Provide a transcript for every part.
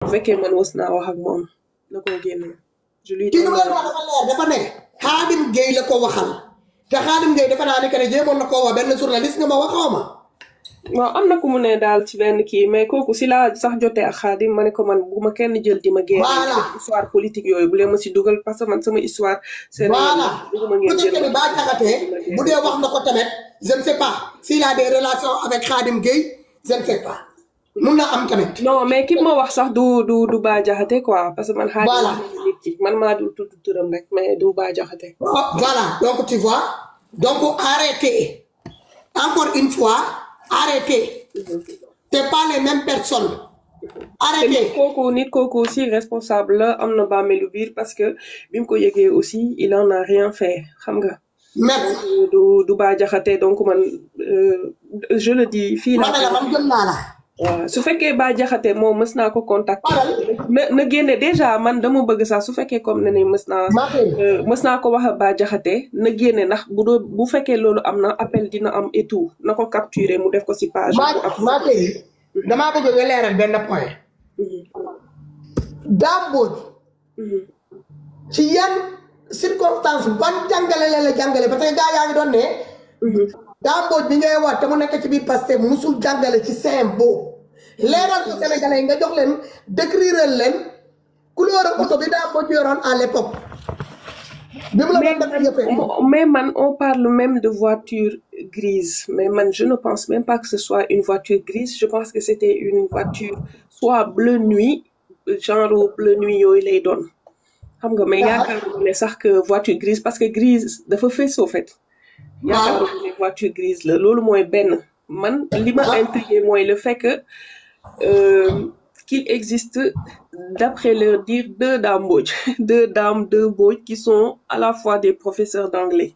bu fekkee man was naa wax ak moom la ko génne. je lui kii nu leen wax dafa leer dafa ne Khadim Gueye la ko waxal te Khadim Gueye dafa naa ne que ne jéemoon na koo wax benn journaliste nga ma waxoo ma. waaw am na ku mu ne daal ci benn kii mais kooku si laa sax jotee ak Khadim ma ne ko man bu ma kenn jël di ma génne. voilà histoire politique yooyu bu leen ma si dugal parce que man sama histoire. voilà peut-être que Bah Diakhaté bu dee wax na ko tamit je ne sais pas s'il a des relations avec Khadim Gueye je ne sais pas mun na am tamit. non mais ki ma wax sax du Bah Diakhaté quoi parce que man. voilà nit ki man maa dul tudd turam rek mais du Bah Diakhaté. voilà donc tu vois donc arrêtez encore une fois. Arrêtez. C'est pas les mêmes personnes. Arrêtez. nit kooku aussi responsable la am na bàmmeelu biir parce que bi mu ko yëgee aussi il en a rien fait xam nga. merci du Bah Diakhaté donc man je le dis. fii la man gëm naa la. waaw su fekkee Bah Diakhaté moom mës naa ko contacter. na génne déjà man dama bëgg sax su fekkee comme ne mës naa ko wax Bah Diakhaté na génne ndax bu fekkee loolu am na appel dina am et tout na ko capturer mu def ko ci page. maa tey damaa bëgg nga leeral benn point. Dame Mbodj. ci yan circonstance ban jàngale la jàngale parce que gars yaa ngi doon ne. Dame Mbodj bi ngay wax te mu nekk ci biir Pastef musul jàngale ci CM boobu leeral ko Sénégalais yi nga jox leen décrire leen couleur oto bi Dame Mbodj yoroon à l'époque. mais man on parle même de voiture grise mais man je ne pense même pas que ce soit une voiture grise je pense que c'était une voiture soit bleu nuit genre bleu nuit yooyu lay doon xam nga mais yaakaar ne sax que voiture grise parce que grise dafa fees au fait. yaakaar ne voiture grise la loolu mooy benn man li ma intrigué mooy le fait que qu'il existe d'après leur dire deux dames Mbodj qui sont à la fois des professeurs d'anglais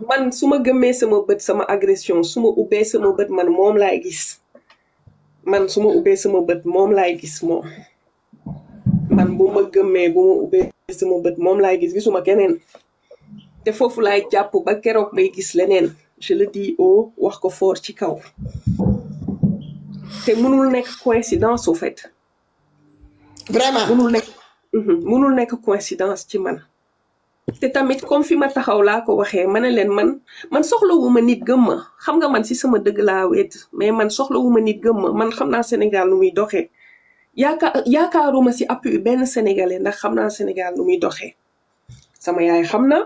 man su ma gëmmee sama bët sama agression su ma ubbee sama bët man moom laay gis man su ma ubbee sama bët moom laay gis moom man bu ma gëmmee bu ma ubbee sama bët moom laay gis gisuma keneen te foofu laay jàpp ba keroog bay gis leneen je le dis wax ko fort ci kaw te mënul nekk coïncidence au fait. vraiment mënul nekk coïncidence ci man. te tamit comme fi ma taxaw laa ko waxee ma ne leen man soxlawuma nit gëm ma xam nga man si sama dëgg laa wet mais man soxlawuma nit gëm ma man xam naa Sénégal nu muy doxee yaakaaruma si appui benn sénégalais ndax xam naa Sénégal nu muy doxee sama yaay xam na.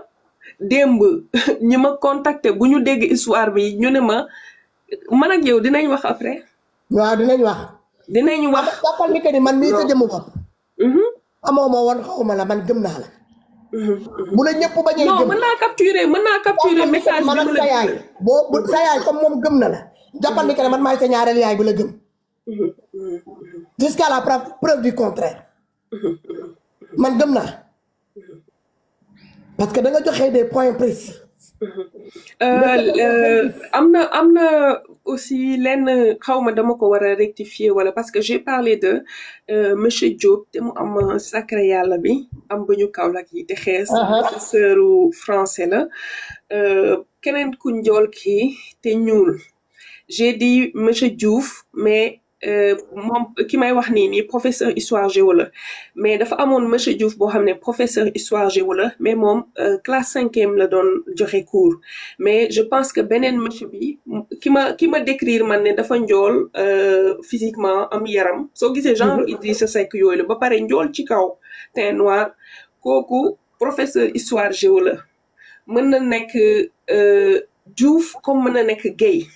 démb ñi ma contacté bu ñu dégg histoire bi ñu ne ma man ak yow dinañ wax après. waaw dinañ wax. jàppal ni que ni man mii sa jëmm bopp. amoo ma woon xaw ma la man gëm naa la. bu la ñëpp bañ a gëm non mën naa capturer message bi man ak sa yaay sa yaay comme moom gëm na la jàppal ni que ne man maay sa ñaareel yaay bu la gëm. jusqu'à la preuve du contraire. man gëm naa. parce que da nga joxe des points précis. am na aussi lenn xawma dama ko war a rectifier wala parce que j'ai parlé de monsieur Diop te mu am sacré yàlla bi am ba ñu Kaolack yi te xees professeuru français la keneen ku njool kii te ñuul j'ai dit monsieur Diouf mais moom ki may wax nii professeur histoire géo la mais dafa amoon monsieur Diouf boo xam ne professeur histoire géo la mais moom classe 5e la doon joxe cours mais je pense que beneen monsieur bi ki ma décrire man ne dafa njool physiquement am yaram soo gisee genre Idrissa Seck yooyu la ba pare njool ci kaw teint noir kooku professeur histoire géo la mën na nekk Diouf comme mën na nekk Guèye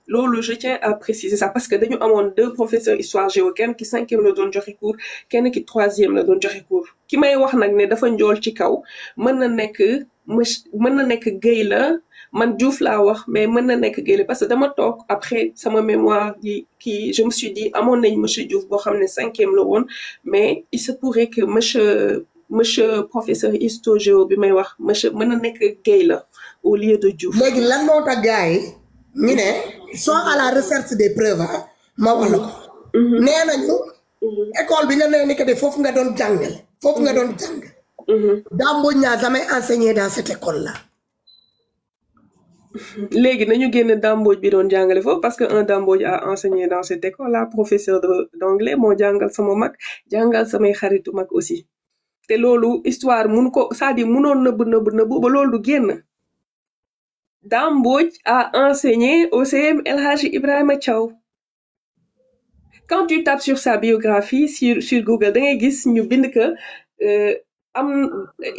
loolu je tiens à préciser ça parce que dañu amoon 2 professeurs histoire géo kenn ki 5e la doon joxe cours kenn ki 3e la doon joxe cours ki may wax nag ne dafa njool ci kaw mën na nekk Guèye la man Diouf laa wax mais mën na nekk Guèye la parce que dama toog après sama mémoire yi kii je me suis dit amoon nañ monsieur Diouf boo xam ne 5e la woon mais il se pourrait que monsieur professeur histoire géo bi may wax monsieur mën na nekk Guèye la au lieu de Diouf. léegi lan moo tax gars yi ñu ne soit à la recherche des preuves ma wax la ko. nee nañu. école bi nga nee ni que de foofu nga doon jàngale. foofu nga doon jàng. Dame Mbodj n'a jamais enseigné dans cette école là. léegi nañu génn Dambodj bi doon jàngale foofu parce que un Dambodj a enseigné dans cette école là professeur d'anglais moo jàngal sama mag jàngal samay xaritu mag aussi te loolu histoire mun ko c'est-à-dire munoon nëbb ba loolu du génn Dambodj a enseigné au CM El Hadji Ibrahima Thiaw quand tu tapes sur sa biographie sur Google da ngay gis ñu bind que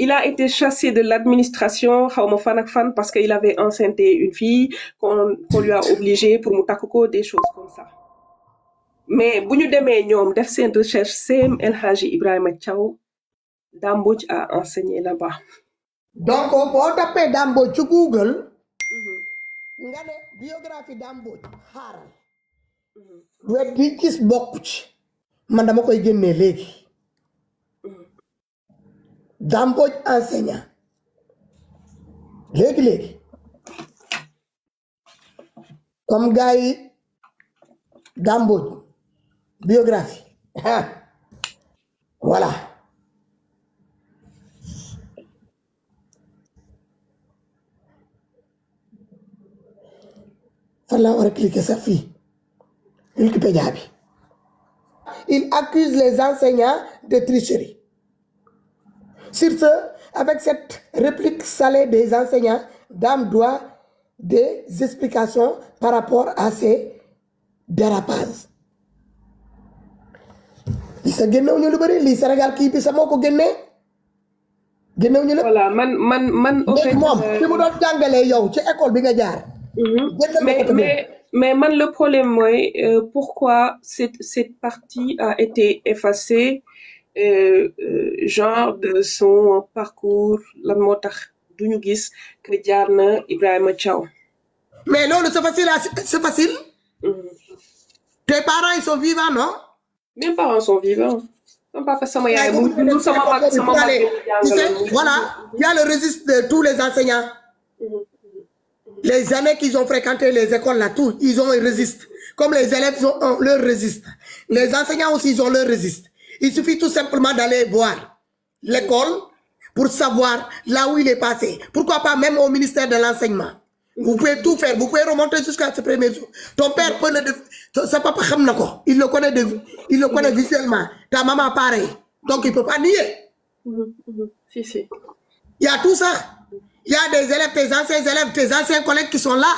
il a été chassé de l'administration xawma fan ak fan parce qu'il avait enceinté une fille qu'on lui a obligé pour mu takk ko des choses comme ça mais bu ñu demee ñoom def seen recherche CM El Hadji Ibrahima Thiaw Dambodj a enseigné là-bas. donc boo tapé Dambodj ci Google nga ne biographie Dambodj xaaral wet gi gis bokku ci man dama koy génnee léegi Dambodj enseignant léegi comme gars yi Dambodj biographie voilà fan laa war a cliquer sa fii Wikipédia bi il accuse les enseignants de tricherie. Sur ce, avec cette réplique salée des enseignants, Dame doit des explications par rapport à ces dérapages. Li sa génnew ñu lu bari li Sénégal kii bi sa moo ko génnee génnew ñu la. Voilà man au fait moom fi mu doon jàngalee yow ci école bi nga jaar. Mais man le problème mooy pourquoi cette partie a été effacée genre de son parcours lan moo tax duñu gis que jaar na Ibrahima Thiaw. Mais loolu c'est facile. Tes parents ils sont vivants non? Mes parents sont vivants. Sama papa sama yaay mu dund sama mag tu sais voilà il y a le registre de tous les enseignants. Les années qu'ils ont fréquenté les écoles là, tout, ils ont un registre. Comme les élèves ont leur registre. Les enseignants aussi, ils ont leur registre. Il suffit tout simplement d'aller voir l'école pour savoir là où il est passé. Pourquoi pas même au ministère de l'enseignement. Vous pouvez tout faire. Vous pouvez remonter jusqu'à ce premier jour. Ton père peut sa papa il le connaît visuellement. Ta maman pareil. Donc il peut pas nier. Si. Il y a tout ça. Il y a des élèves, tes anciens élèves, tes anciens collègues qui sont là.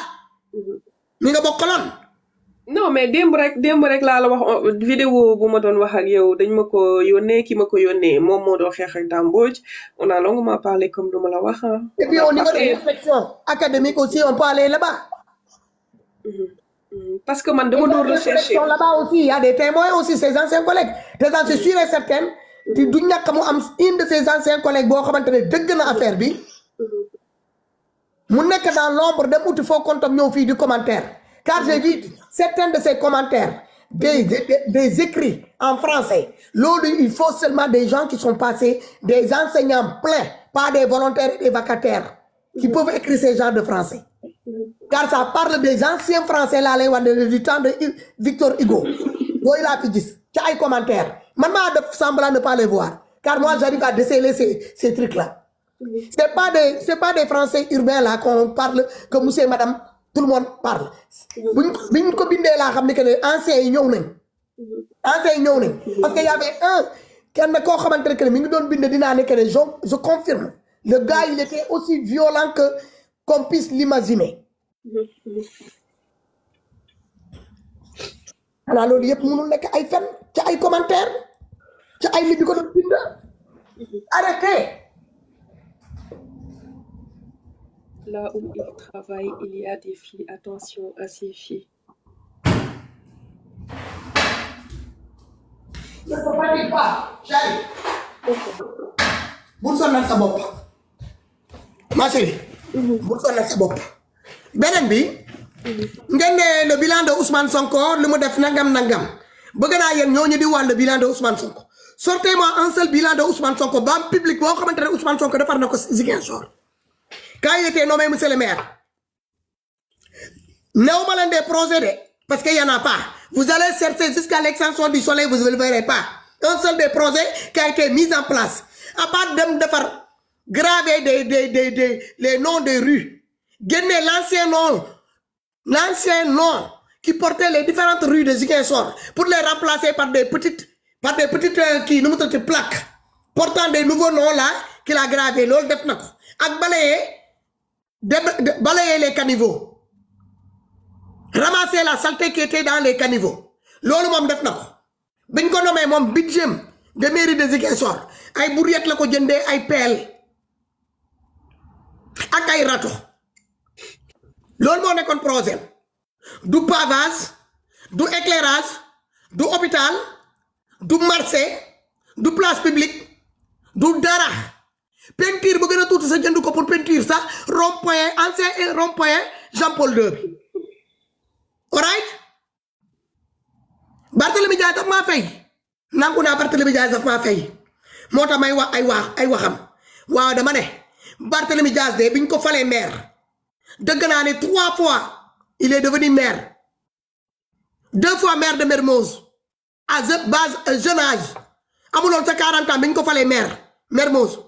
Non, mais démb rek laa la wax vidéo bu ma doon wax ak yow dañ ma ko yónnee ki ma ko yónnee moom moo doon xeex ak Dambodj. On a longuement parlé comme du ma la wax. Et puis au niveau de l'inspection académique aussi, on peut aller là-bas. Parce que man dama doon rechercher. Là-bas aussi, il y a des témoins aussi, ses anciens collègues. Je suis sûr et certain que du ñàkk mu am une de ses anciens collègues boo xamante ne dëgg na affaire bi. mu nekk dans l'ombre dem uti foo kontam ñëw fii du commentaire car j'ai vu certains de ces commentaires des écrits en français loolu il faut seulement des gens qui sont passés des enseignants pleins pas des volontaires et des vacataires qui peuvent écrire ces genres de français car ça parle des anciens français laa lay wax du temps de Victor Hugo yooyu laa fi gis ci ay commentaires man maa def semblant de ne pas les voir car moi j'arrive à déceler ces trucs là. C'est pas des français urbains là qu'on parle que monsieur et madame tout le monde parle. Biñ ko bindé la xamni que anciens yi ñëw nañ. Anciens yi ñëw nañ parce que y avait un kenn ko xamantene que mi ngi doon bindé dina né que je confirme. Le gars il était aussi violent que qu'on puisse l'imaginer. Alors lolu yépp mënul nek ay fen ci ay commentaires ci ay nit di ko doon bind. Arrêtez. Là où il travaille, il y a des filles. Attention à ces filles. Ne te panique pas, j'arrive. Bul sonal sa bopp. Ma chérie. Bul sonal sa bopp. Beneen bi. Ngeen ne le bilan de Ousmane Sonko lu mu def nangam. Bëgg naa yéen ñooñu di wax le bilan de Ousmane Sonko. Sortez-moi un seul bilan de Ousmane Sonko ba public boo xamante ne Ousmane Sonko defar na ko Ziguinchor. Quand il était nommé monsieur le maire, néanmoins des projets, parce qu'il n'y en a pas. Vous allez chercher jusqu'à l'extension du soleil, vous ne le verrez pas. Un seul des projets qui a été mis en place. À part de faire graver les noms des rues génne l'ancien nom qui portait les différentes rues de Ziguinchor pour les remplacer par des petites qui nous montrent plaques portant des nouveaux noms là qu'il a gravé loolu def na ko ak balayer les caniveaux, ramasser la saleté qui était dans les caniveaux loolu moom def na ko biñ ko nommé moom budget de mairie de Ziguinchor ay bourriette la ko jëndee ay pelle ak ay rato loolu moo nekkoon projet du pavage du éclairage du hôpital du marché du place publique du dara peinture bu gën a tuuti sa jënd ko pour peinture sax rond-point ancien rond-point Jean-Paul II bi alright Barthélémy Dias daf maa fay nangu naa Barthélémy Dias daf maa fay moo tax may wax ay waxam waaw dama ne Barthélémy Dias de biñ ko falee maire dëgg naa ne 3 fois il est devenu maire 2 fois maire de Mermoz à jeune âge amuloon sa 40 ans biñ ko falee maire Mermoz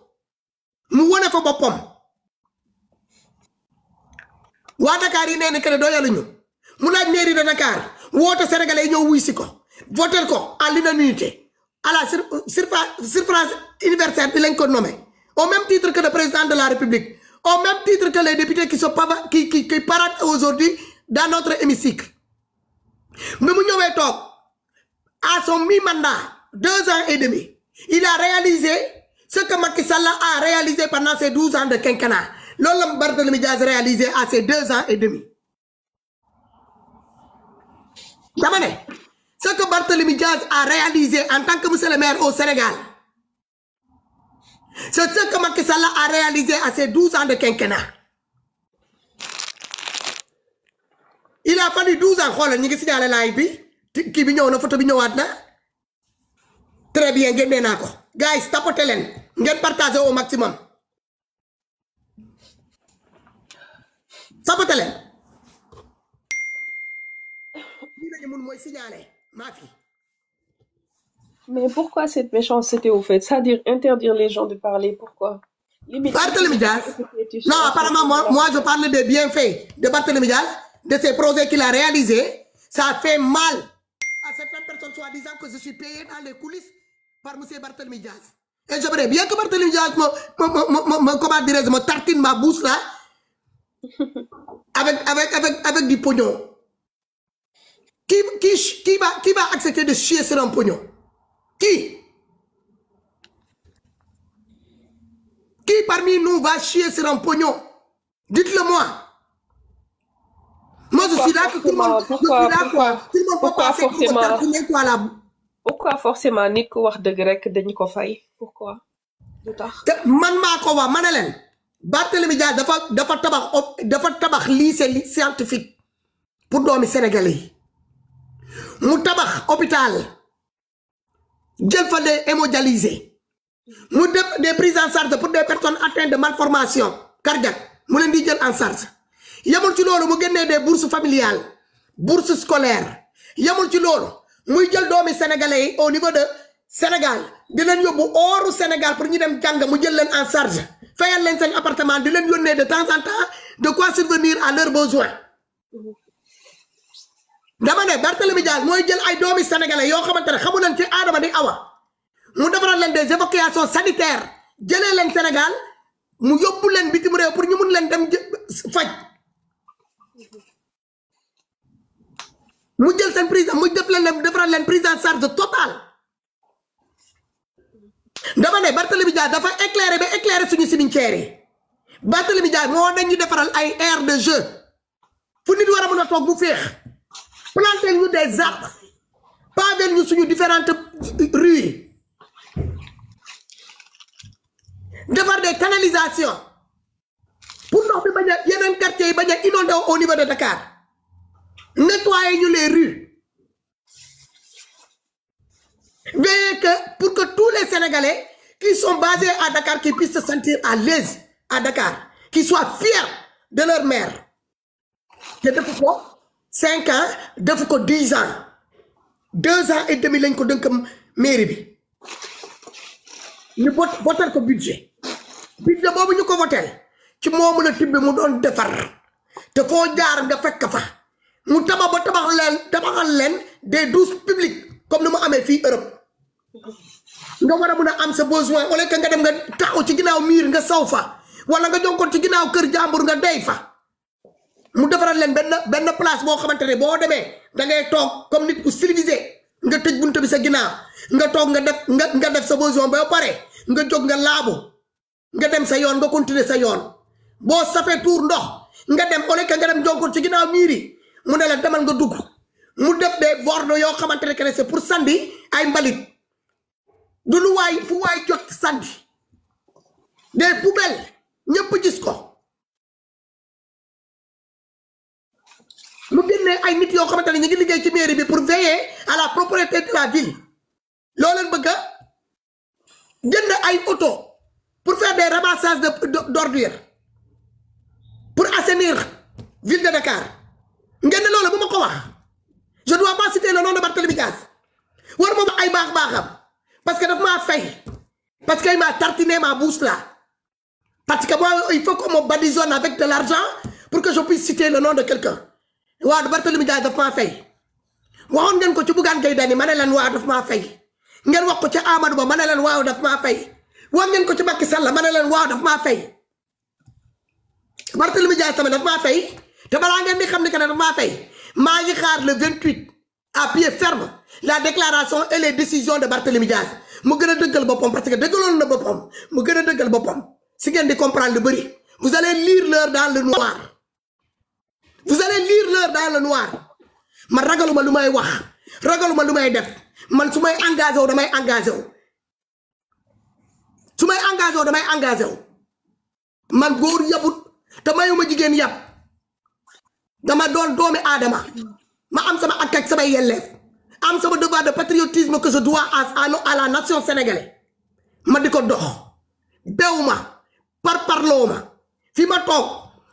mu wone fa boppam waa Dakar yi nee na que ne doyaluñu mu laaj mairie de Dakar woote sénégalais yi ñëw wuy si ko voter ko à l'unanimité à la suffrage universel bi lañ ko nommé au même titre que le président de la République, au même titre que les députés qui paradent aujourd'hui dans notre hémicycle. Mais Mouniowe Tok, à son mi-mandat, 2 ans et demi, il a réalisé ce que Macky Sall a réalisé pendant ses 12 ans de quinquennat. L'homme Barthélémy Dias a réalisé à ses 2 ans et demi. Ce que Barthélémy Dias a réalisé en tant que monsieur le maire au Sénégal, c'est ce que Macky Sall a réalisé à ses 12 ans de quinquennat. Il a fallu 12 ans. Vous avez signalé live. Qui est venu photo. Très bien, guys, tapotez-les. Vous partagez au maximum. Tapotez-les. Mais pourquoi cette méchanceté au fait? C'est-à-dire interdire les gens de parler, pourquoi? Barthélémy Dias. Non, apparemment, moi je parle des bienfaits de Barthélémy Dias, de ces projets qu'il a réalisés. Ça fait mal à certaines personnes, soi-disant que je suis payé dans les coulisses par M. Barthélémy Dias. Et j'aimerais bien que Barthélémy Dias me tartine ma bouche là, avec du pognon. Qui va accepter de chier sur un pognon? Qui parmi nous va chier sur un pognon? Dites-le moi. Moi, je suis là que tout le monde. Pourquoi forcément nit ko wax deug rek dañ ko fay? Pourquoi? Man mako wa manalen. Barthélémy Dias dafa tabax lycée scientifique pour doomi sénégalais. Mu tabax hôpital. Jël fa des hémodialysés. Mu def des prises en charge pour des personnes atteintes de malformation cardiaque. Mu leen di jël en charge. Yamul ci lolu mu génné des bourses familiales, bourses scolaires. Yamul ci lolu muy jël doomi sénégalais au niveau de Sénégal di leen yóbbu hors Sénégal pour ñu dem jàng mu jël leen en charge. Fayal leen seen appartement di leen yónnee de temps en temps de quoi subvenir à leurs besoins. Dama ne Barthélémy Dias mooy jël ay doomi sénégalais yoo xamante ne xamu leen ci aadama di awa mu defaral leen des évacuations sanitaires jëlee leen Sénégal mu yóbbu leen bitim réew pour ñu mun leen dem faj mu jël seen prise mu def leen defaral leen prise en charge totale. Dama ne Barthélémy Dias dafa éclairer suñu cimetière yi. Barthélémy Dias moo dañu defaral ay aire de jeu fu nit war a mën a toog bu féex. Planter nous des arbres, paver nous sur nos différentes rues, de faire des canalisations pour nous il y a un quartier inondé au niveau de Dakar. Nettoyer nous les rues. Veillez que pour que tous les Sénégalais qui sont basés à Dakar qui puissent se sentir à l'aise à Dakar, qui soient fiers de leur mère. C'est pourquoi 5 ans, 10 ans. 2 ans et demi, nous avons une mairie. Nous avons voté le budget. Le budget, nous avons voté. Nous avons voté le budget. te foo jaar nga fekk fa mu tabaxal leen des douches publiques comme ni mu amee fii Europe nga war a mun a am sa besoin wala que nga dem nga taxaw ci ginnaaw miir nga saw fa wala nga jonkoon ci ginnaaw kër jàmbur nga dey fa mu defaral leen benn place boo xamante ne boo demee da ngay toog comme nit ku civilisé nga tëj buntu bi sa ginnaaw nga toog nga def sa besoin ba pare nga jóg nga laabu nga dem sa yoon nga continuer sa yoon boo safee tuur ndox nga dem wala que nga dem jonkoon ci ginnaaw miir yi mu ne la demal nga dugg mu def des bornes yoo xamante ne que c'est pour sandi ay mbalit du lu waay fu waay jot sandi des poubelles ñëpp gis ko mu génnee ay nit yoo xamante ne ñu ngi liggéey ci mairie bi pour veiller à la propreté de la ville loo leen bëgg a jënd ay auto pour faire des ramassages d'ordures pour assainir ville de Dakar ngeen ne loolu bu ma ko wax je dois pas citer le nom de Barthélémy Dias war moom ay baax-baaxam parce que daf maa fay parce qu'il m'a tartiné ma bouche là parce que moi il faut qu'on me badigeonne avec de l'argent pour que je puisse citer le nom de quelqu'un waaw Barthélémy Dias daf maa fay waxoon ngeen ko ci Bougane Gueye Dany ma ne leen waaw daf maa fay ngeen wax ko ci Amadou Ba ma ne leen waaw daf maa fay wax ngeen ko ci Macky Sall ma ne leen waaw daf maa fay Barthélémy Dias tamit daf maa fay te balaa ngeen di xam ne que ne daf maa fay maa ngi xaar le 28 à pied ferme la déclaration et les décisions de Barthélémy Dias mu gën a dëggal boppam parce que dëggaloon na boppam mu gën a dëggal boppam si ngeen di comprendre lu bëri vous allez lire l'heure dans le noir vous allez lire l'heure dans le noir man ragaluma lu may wax ragaluma lu may def man su may engagé wu damay engagé wu su may engagé wu damay engagé wu man góor yabut te mayuma jigéen yab dama doon doomi aadama ma am sama ak samay yelleef am sama devoir de patriotisme que je dois à la nation sénégalaise ma di ko dox bew ma parloo ma fi ma toog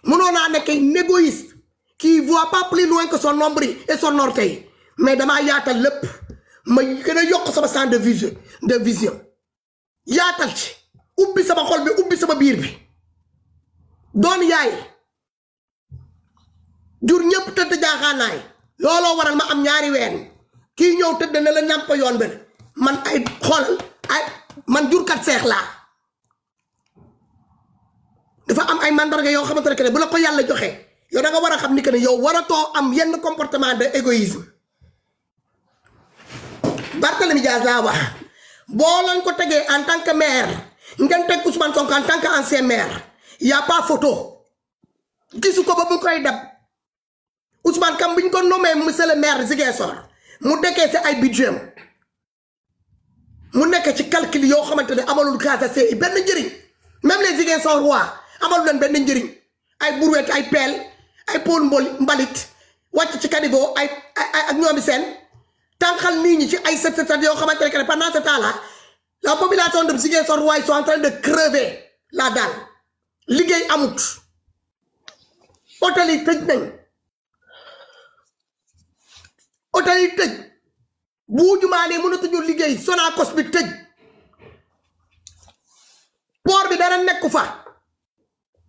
mënoon naa nekk un égoïste qui voit pas plus loin que son nombril et son orteil mais damaa yaatal lépp ma gën a yokk sama champ de vision yaatal ci ubbi sama xol bi ubbi sama biir bi doon yaay jur ñëpp tëdd jaaxaanaay looloo waral ma am ñaari ween kii ñëw tëdd na la ñàmp yoon bi man ay xoolal ay man jurkat seex laa dafa am ay mandarga yoo xamante ne que ne bu la ko yàlla joxee yow da nga war a xam ni que ne yow waratoo am yenn comportement de égoïsme Barthélémy Dias laa wax boo leen ko tegee en tant que maire ngeen teg Ousmane Sonko en tant que ancien maire y a pas photo gisu ko ba mu koy dab Ousmane Kam bi ñu ko nommé monsieur le maire Ziguinchor mu dekkee si ay budget mu nekk ci calcul yoo xamante ne amalul Casamance benn njëriñ même les Ziguinchor waa amalul leen benn njëriñ ay brouette ay pelle ay pôle mbalit wàcc ci caniveau ay ak ñoomi seen tànqal nit ñi ci ay set yoo xamante ne pendant ce temps là la population de Ziguinchor waa ils sont en train de crever la dalle liggéey amut hôtel yi tëj nañ hôtel yi tëj buujumaane mënatuñu liggéey Sonacos bi tëj port bi dara nekku fa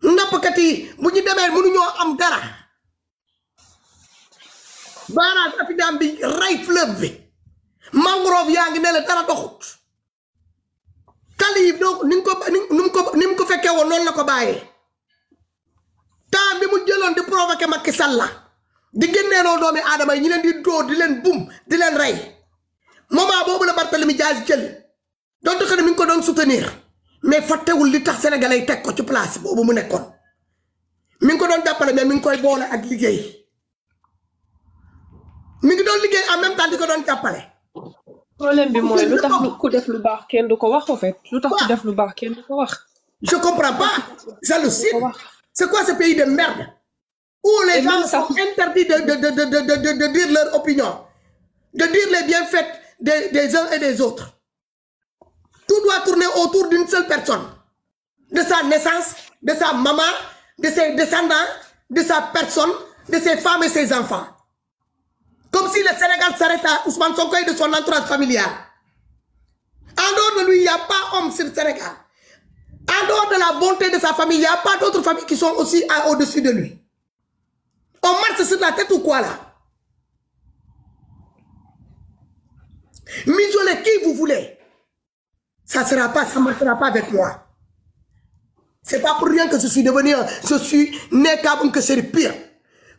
nappkat yi bu ñu demee mënuñoo am dara barrage Afidam bi rey fleuve bi mangrove yaa ngi ne la dara doxut tali yi donc ni mu ko fekkee woon noonu la ko bàyyee temps bi mu jëloon di provoquer Macky Sall di génneenoo doomi aadama yi ñi leen di dóor di leen bum di leen rey moment boobu la Barthélémy Dias jël donte que ne mi ngi ko doon soutenir mais fàttewul li tax sénégalais yi teg ko ci place boobu mu nekkoon mi ngi ko doon jàppale mais mi ngi koy boole ak liggéey mi ngi doon liggéey en même temps di ko doon jàppale. problème bi mooy lu tax ku def lu baax kenn du ko wax en fait lu tax ku def lu baax kenn du ko wax. je comprends pas j'hallucine c'est quoi ce pays de merde où les gens sont interdits de dire leur opinion de dire les bienfaits des uns et des autres. Tout doit tourner autour d'une seule personne. De sa naissance, de sa maman, de ses descendants, de sa personne, de ses femmes et ses enfants. Comme si le Sénégal s'arrête à Ousmane Sonko et de son entourage familial. En dehors de lui, il n'y a pas homme sur le Sénégal. En dehors de la bonté de sa famille, il n'y a pas d'autres familles qui sont aussi au-dessus de lui. passe sur la tête ou quoi là? M'isoler qui vous voulez. Ça ne marchera pas avec moi. C'est pas pour rien que je suis né Kaboun que c'est le pire.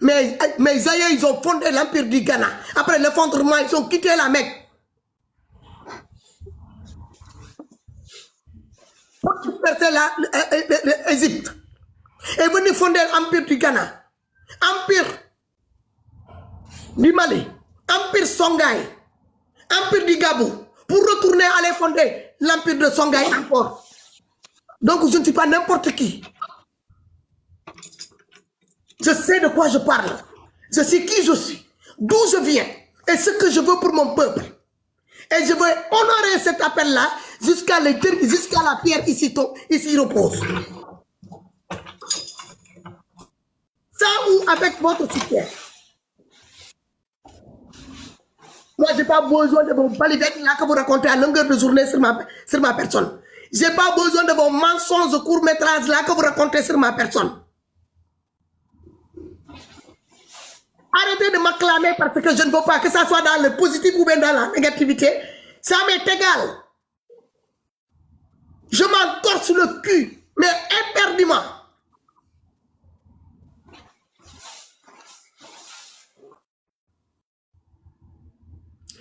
Mais mes aïeux, ils ont fondé l'empire du Ghana. Après l'effondrement, ils ont quitté la Mecque. Pour percer l'Égypte. Et venir fonder l'empire du Ghana. Empire du Mali. Empire Songhai. Empire du Gabou. Pour retourner aller fonder l'empire de Songhai encore. Donc je ne suis pas n'importe qui. Je sais de quoi je parle. Je sais qui je suis, d'où je viens et ce que je veux pour mon peuple. Et je veux honorer cet appel-là jusqu'à la pierre ici repose. Ça ou avec votre soutien. Moi, je n'ai pas besoin de vos balivettes là que vous racontez à longueur de journée sur ma personne. Je n'ai pas besoin de vos mensonges de court-métrage là que vous racontez sur ma personne. Arrêtez de m'acclamer parce que je ne veux pas que ça soit dans le positif ou bien dans la négativité. Ça m'est égal. Je m'en torse le cul, mais éperdument.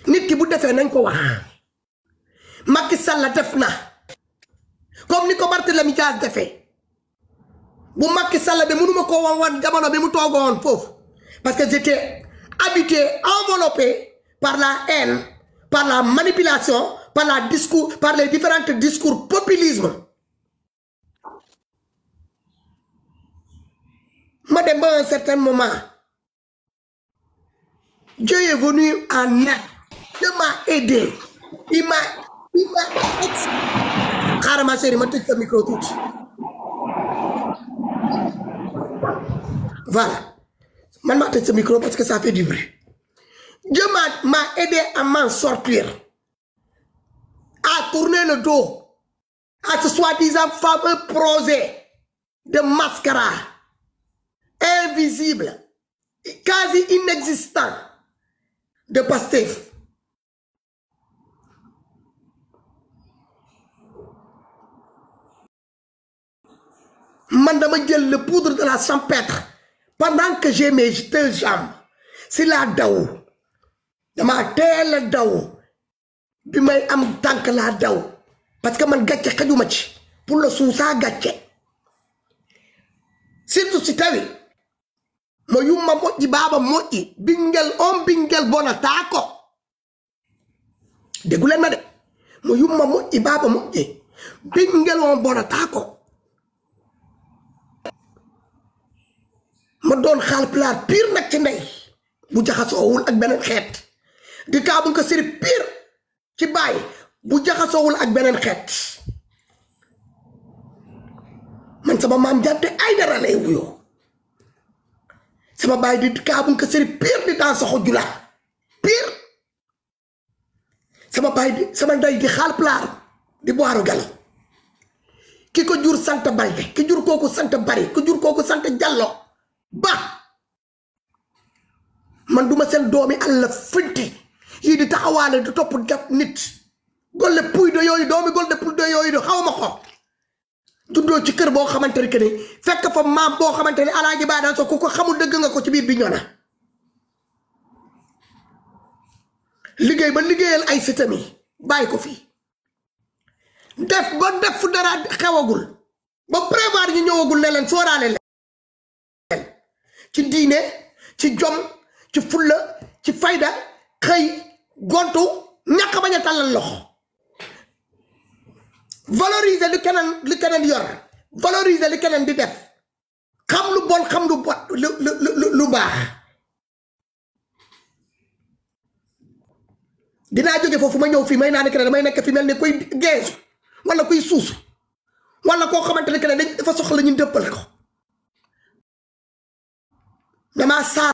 Nit ki bu defee nañ ko wax. Macky Sall def na comme ni ko Barthélémy Dias defee. Bu Macky Sall bi mënuma ko wan jamono bi mu toogoon foofu. Parce que j'étais habitué, enveloppé par la haine, par la manipulation, par les différents discours populisme. Madame, à un certain moment, Dieu est venu en aide. Dieu m'a aidé. Il m'a xaaral ma chérie, ma tëj sa micro tout. Voilà. Je vais tëj ce micro parce que ça fait du bruit. Dieu m'a aidé à m'en sortir. À tourner le dos à ce soi-disant fameux projet de mascara invisible, quasi inexistant de Pastef. Man dama jël le poudre de la champêtre. Pendant que j'ai mes deux jambes, c'est la daw. Dama teel daw. Bi may am tank la daw. Parce que man gatché xajuma ci. Pour le sousa gatché. Surtout si tawi. Mo yumma moji baba moji. Bingel bona tako. Degulen ma de. Mo yumma moji baba moji. Bingel bona tako. Ma doon Haalpulaar pire nag ci ndey bu jaxasoowul ak beneen xeet di Kaabul ko Sëri pire ci baay bu jaxasoowul ak beneen xeet man sama maam Jante Aydara lay wuyoo sama baay di Kaabul ko Sëri pire di daan soxo jula pire sama baay di sama ndey di Haalpulaar di Boiro Gal ki ko jur sant Balde ki jur kooku sant Bari ki jur kooku sant Jallo ba man duma sen doomi alla finti yi di taxawaale di topp jàpp nit golle puy do yooyu doomi golle puy do yooyu do xawma ko juddoo ci kër boo xamante ne que ni fekk fa maam boo xamante ne alaaji baa daan so ku ko xamul dëgg nga ko ci biir bi ñona liggéey ba liggéeyal ay système yi bàyyi ko fii def ba def fu dara xewagul ba prévoir ñu ñëwagul ne leen sooraale ci diine ci jom ci fulla ci fayda xëy gontu ñàkk bañ a tàllal loxo valoriser li keneen yor valoriser li keneen di def xam lu bon xam lu baax dinaa jóge foofu ma ñëw fii may naa ne keneen damay nekk fi mel ne kuy geesu wala kuy suusu wala koo xamante ne keneen dafa soxla ñu dëppal ko dama